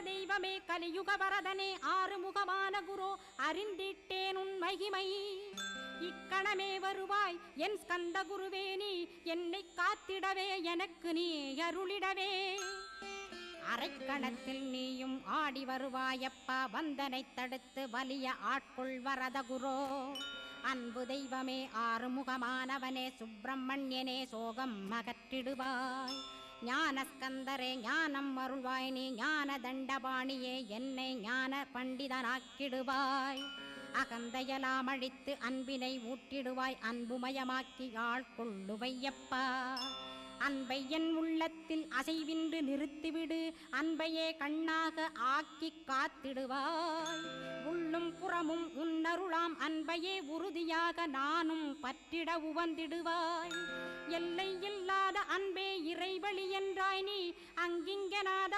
தெய்வமே கலியுக வரதனே ஆறுமுகமான குரு அறிந்திட்டேன் உன் மகிமை இக்கணமே வருவாய் என் ஸ்கந்த குருவே நீ என்னை காத்திடவே எனக்கு நீ அருளிடவே அரைக்கணத்தில் நீயும் ஆடி வருவாயப்பா வந்தனை தடுத்து வலிய ஆட்கொள் வரத குரோ அன்பு தெய்வமே ஆறுமுகமானவனே சுப்பிரமணியனே சோகம் அகற்றிடுவாய் ஞானஸ்கந்தரே ஞானம் அருள்வாய் நீ ஞான தண்டபாணியே என்னை ஞான பண்டிதனாக்கிடுவாய் அகந்தையலாம் அழித்து அன்பினை ஊட்டிடுவாய் அன்புமயமாக்கி ஆள்கொள்ளுவையப்பா அன்பை என் உள்ளத்தில் அசைவின்று நிறுத்திவிடு அன்பையே கண்ணாக ஆக்கி காத்திடுவாய் உள்ளும் புறமும் உன்னருளாம் அன்பையே உறுதியாக நானும் பற்றிட உவந்திடுவாய் எல்லை இல்லாத அன்பே இறைவழி என்றாய் நீ அங்கிங்கனாத